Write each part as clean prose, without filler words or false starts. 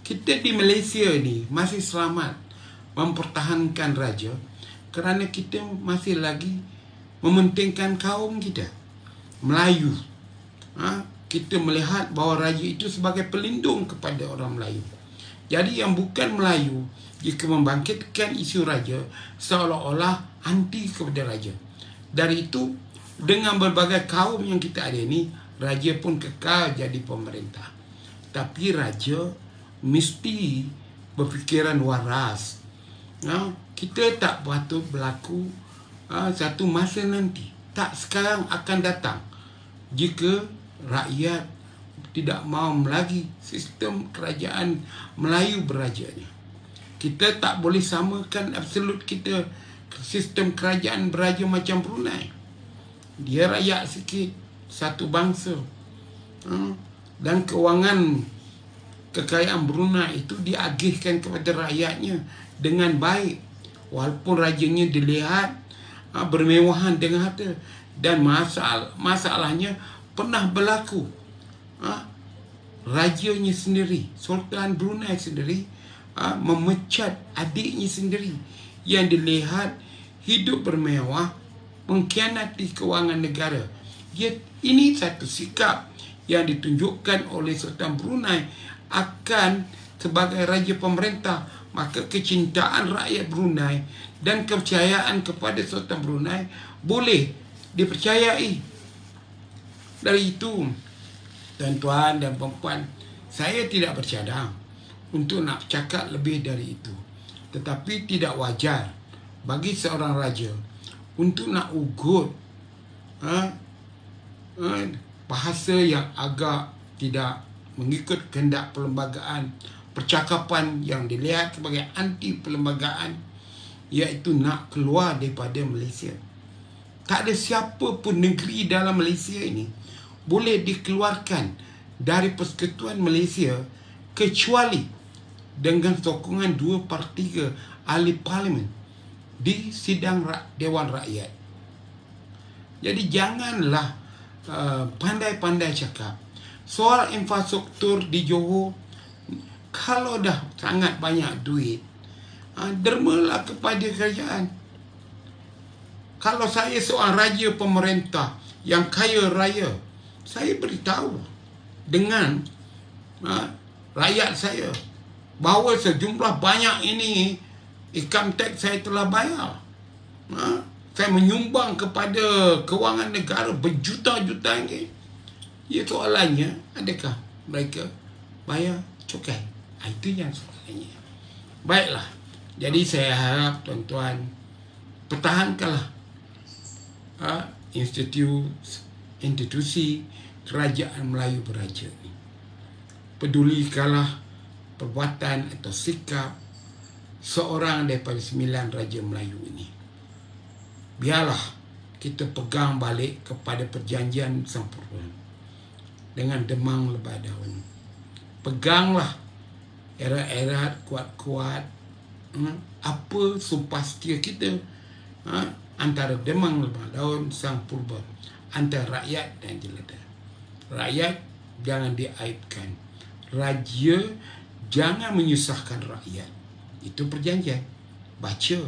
Kita di Malaysia ni masih selamat mempertahankan raja kerana kita masih lagi mementingkan kaum kita, Melayu. Kita melihat bahawa raja itu sebagai pelindung kepada orang Melayu. Jadi yang bukan Melayu, jika membangkitkan isu raja, seolah-olah anti kepada raja. Dari itu, dengan berbagai kaum yang kita ada ini, raja pun kekal jadi pemerintah. Tapi raja mesti berfikiran waras. Kita tak patut berlaku satu masa nanti, tak sekarang akan datang, jika rakyat tidak mahu lagi sistem kerajaan Melayu berajanya. Kita tak boleh samakan absolut kita sistem kerajaan beraja macam Brunei. Dia rakyat sikit, satu bangsa, dan kewangan kekayaan Brunei itu diagihkan kepada rakyatnya dengan baik, walaupun rajanya dilihat bermewahan dengan harta. Dan masalahnya pernah berlaku, rajanya sendiri, Sultan Brunei sendiri, memecat adiknya sendiri yang dilihat hidup bermewah, mengkhianati kewangan negara. Ini satu sikap yang ditunjukkan oleh Sultan Brunei akan sebagai raja pemerintah. Maka kecintaan rakyat Brunei dan kepercayaan kepada Sultan Brunei boleh dipercayai. Dari itu, tuan-tuan dan puan-puan, saya tidak bercadang untuk nak cakap lebih dari itu. Tetapi tidak wajar bagi seorang raja untuk nak ugut bahasa yang agak tidak mengikut kehendak perlembagaan, percakapan yang dilihat sebagai anti perlembagaan, iaitu nak keluar daripada Malaysia. Tak ada siapa pun negeri dalam Malaysia ini boleh dikeluarkan dari Persekutuan Malaysia kecuali dengan sokongan 2/3 ahli parlimen di sidang Dewan Rakyat. Jadi janganlah pandai-pandai cakap soal infrastruktur di Johor. Kalau dah sangat banyak duit, dermalah kepada kerajaan. Kalau saya seorang raja pemerintah yang kaya raya, saya beritahu dengan rakyat saya bahawa sejumlah banyak ini income tax saya telah bayar. Saya menyumbang kepada kewangan negara berjuta-juta ringgit. Ya, soalannya, adakah mereka bayar cukai? Itu yang soalannya. Baiklah, jadi saya harap tuan-tuan pertahankanlah institusi kerajaan Melayu beraja ini. Pedulikanlah perbuatan atau sikap seorang daripada 9 raja Melayu ini. Biarlah kita pegang balik kepada perjanjian sempurna dengan demang lebah daun. Peganglah erat-erat, kuat-kuat apa sumpah setia kita antara demang lebah daun sang purba, antara rakyat dan jelata. Rakyat jangan diaibkan, raja jangan menyusahkan rakyat. Itu perjanjian, baca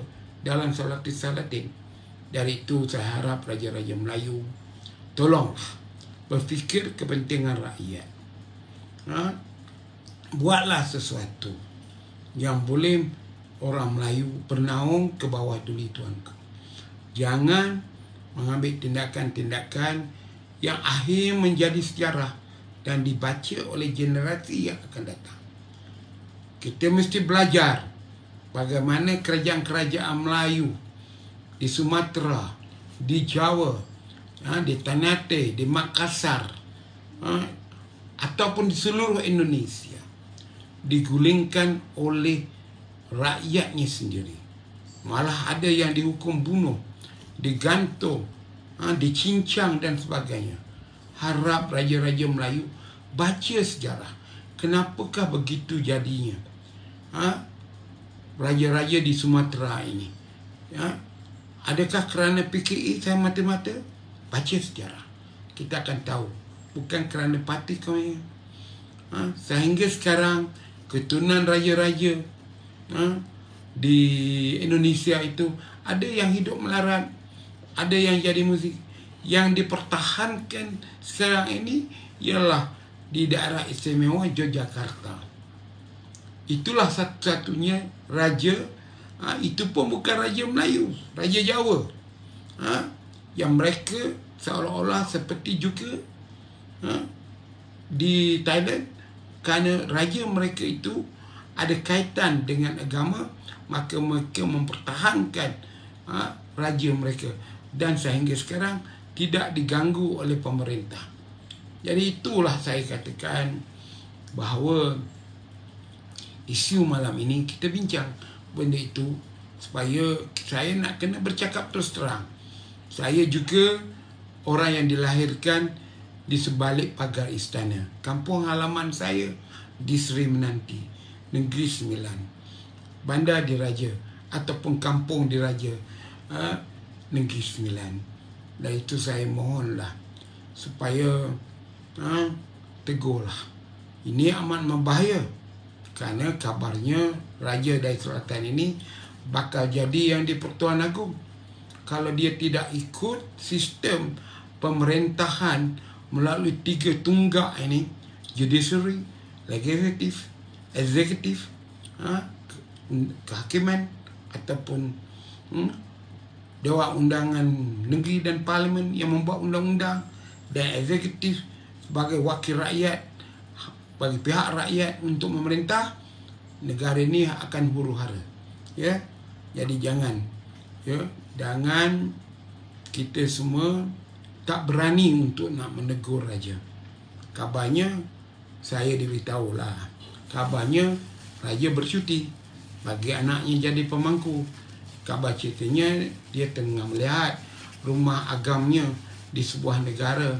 dalam Salatin. Dari itu saya harap raja-raja Melayu tolonglah berfikir kepentingan rakyat. Buatlah sesuatu yang boleh orang Melayu bernaung ke bawah duli tuanku. Jangan mengambil tindakan-tindakan yang akhir menjadi sejarah dan dibaca oleh generasi yang akan datang. Kita mesti belajar bagaimana kerajaan-kerajaan Melayu di Sumatera, di Jawa, di Ternate, di Makassar, ataupun di seluruh Indonesia digulingkan oleh rakyatnya sendiri. Malah ada yang dihukum bunuh, digantung, dicincang dan sebagainya. Harap raja-raja Melayu baca sejarah. Kenapakah begitu jadinya raja-raja di Sumatera ini? Adakah kerana PKI saya mata-mata? Baca sejarah, kita akan tahu. Bukan kerana parti kami. Sehingga sekarang keturunan raja-raja di Indonesia itu ada yang hidup melarat, ada yang jadi muzik. Yang dipertahankan sekarang ini ialah di daerah istimewa Yogyakarta. Itulah satu-satunya raja, itu pun bukan raja Melayu, raja Jawa, yang mereka seolah-olah seperti juga di Thailand, kerana raja mereka itu ada kaitan dengan agama, maka mereka mempertahankan raja mereka, dan sehingga sekarang tidak diganggu oleh pemerintah. Jadi itulah saya katakan bahawa isu malam ini kita bincang benda itu supaya saya nak kena bercakap terus terang. Saya juga orang yang dilahirkan di sebalik pagar istana. Kampung halaman saya di Seri Menanti, Negeri Sembilan, Bandar Diraja ataupun Kampung Diraja, Negeri Sembilan. Dan itu saya mohonlah supaya tegurlah. Ini amat membahaya, kerana kabarnya Raja dari Selatan ini bakal jadi yang di Pertuan Agong. Kalau dia tidak ikut sistem pemerintahan melalui 3 tunggak ini, judiciary, legislatif, eksekutif, kehakiman ataupun Dewan Undangan Negeri dan Parlimen yang membuat undang-undang, dan eksekutif sebagai wakil rakyat bagi pihak rakyat untuk memerintah, negara ini akan huru-hara. Ya, jadi jangan kita semua tak berani untuk nak menegur raja. Kabarnya saya diberitahulah, kabarnya raja bercuti bagi anaknya jadi pemangku. Kabar ceritanya dia tengah melihat rumah agamnya di sebuah negara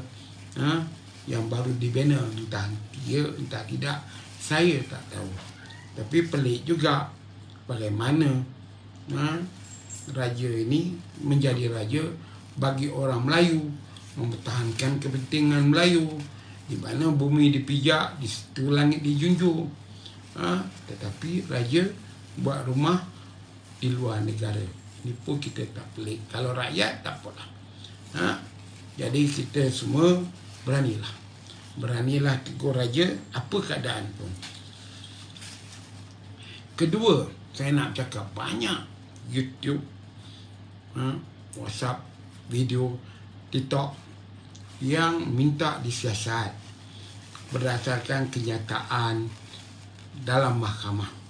yang baru dibina. Entah dia, entah tidak, saya tak tahu. Tapi pelik juga bagaimana raja ini menjadi raja bagi orang Melayu, mempertahankan kepentingan Melayu, di mana bumi dipijak, di situ langit dijunjung. Tetapi raja buat rumah di luar negara. Ini pun kita tak pelik. Kalau rakyat tak apalah. Jadi kita semua beranilah tegur raja apa keadaan pun. Kedua, saya nak cakap banyak YouTube, WhatsApp, video, TikTok yang minta disiasat berdasarkan kenyataan dalam mahkamah.